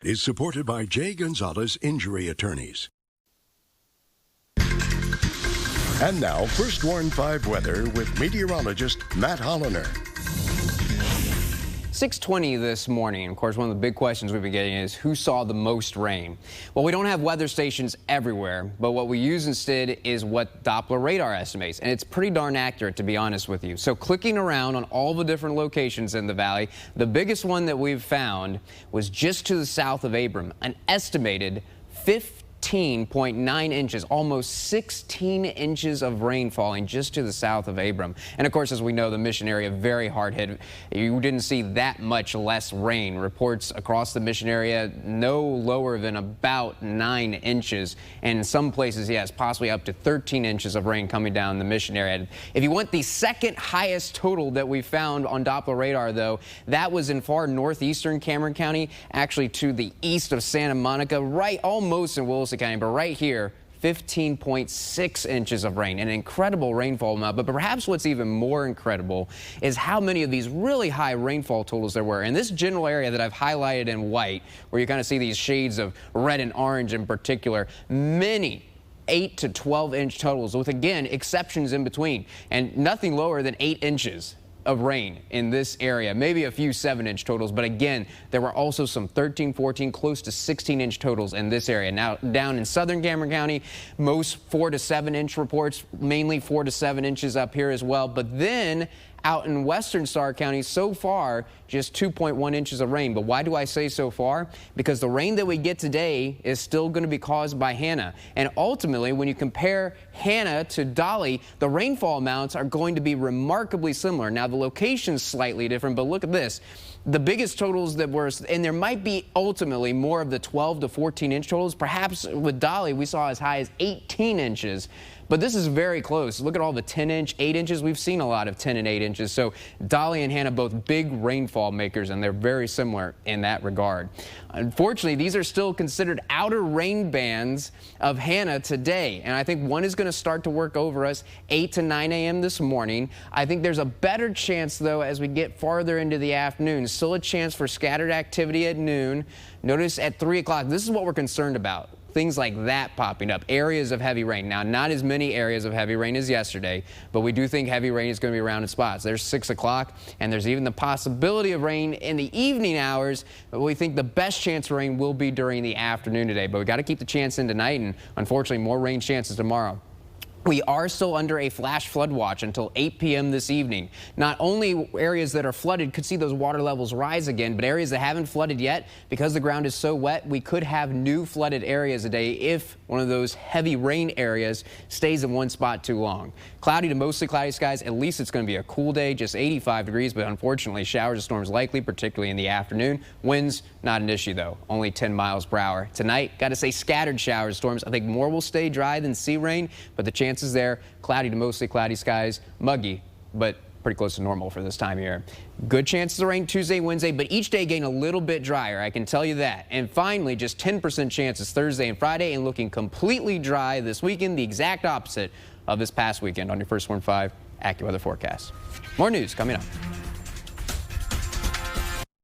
is supported by Jay Gonzalez Injury Attorneys. And now, First Warn 5 weather with meteorologist Matt Holiner. 6:20 this morning. Of course, one of the big questions we've been getting is who saw the most rain? Well, we don't have weather stations everywhere, but what we use instead is what Doppler radar estimates, and it's pretty darn accurate, to be honest with you. So clicking around on all the different locations in the valley, the biggest one that we've found was just to the south of Abram, an estimated 15.9 inches, almost 16 inches of rain falling just to the south of Abram. And of course, as we know, the Mission area very hard hit. You didn't see that much less rain. Reports across the Mission area no lower than about 9 inches. And in some places, yes, possibly up to 13 inches of rain coming down the Mission area. If you want the second highest total that we found on Doppler radar, though, that was in far northeastern Cameron County, actually to the east of Santa Monica, right almost in Wilson County, but right here, 15.6 inches of rain, an incredible rainfall amount. But perhaps what's even more incredible is how many of these really high rainfall totals there were. In this general area that I've highlighted in white, where you kind of see these shades of red and orange in particular, many 8 to 12 inch totals, with again exceptions in between, and nothing lower than 8 inches of rain in this area, maybe a few 7-inch totals, but again, there were also some 13, 14, close to 16-inch totals in this area. Now, down in southern Cameron County, most 4 to 7-inch reports, mainly 4 to 7 inches up here as well, but then out in western Starr County, so far, just 2.1 inches of rain. But why do I say so far? Because the rain that we get today is still going to be caused by Hannah. And ultimately, when you compare Hannah to Dolly, the rainfall amounts are going to be remarkably similar. Now, the location's slightly different, but look at this. The biggest totals that were, and there might be ultimately more of the 12 to 14 inch totals. Perhaps with Dolly, we saw as high as 18 inches. But this is very close. Look at all the 10-inch, 8 inches. We've seen a lot of 10 and 8 inches. So Dolly and Hannah, both big rainfall makers, and they're very similar in that regard. Unfortunately, these are still considered outer rain bands of Hannah today. And I think one is going to start to work over us 8 to 9 a.m. this morning. I think there's a better chance, though, as we get farther into the afternoon. Still a chance for scattered activity at noon. Notice at 3 o'clock, this is what we're concerned about. Things like that popping up, areas of heavy rain. Now, not as many areas of heavy rain as yesterday, but we do think heavy rain is going to be around in spots. There's 6 o'clock, and there's even the possibility of rain in the evening hours, but we think the best chance for rain will be during the afternoon today. But we got to keep the chance in tonight, and unfortunately, more rain chances tomorrow. We are still under a flash flood watch until 8 p.m. this evening. Not only areas that are flooded could see those water levels rise again, but areas that haven't flooded yet, because the ground is so wet, we could have new flooded areas today if one of those heavy rain areas stays in one spot too long. Cloudy to mostly cloudy skies. At least it's going to be a cool day, just 85 degrees, but unfortunately showers and storms likely, particularly in the afternoon. Winds, not an issue though, only 10 miles per hour. Tonight, got to say scattered showers and storms. I think more will stay dry than see rain, but the chances there, cloudy to mostly cloudy skies, muggy, but pretty close to normal for this time of year. Good chances of rain Tuesday, Wednesday, but each day getting a little bit drier, I can tell you that. And finally, just 10% chances Thursday and Friday, and looking completely dry this weekend, the exact opposite of this past weekend on your First Warn 5 AccuWeather forecast. More news coming up.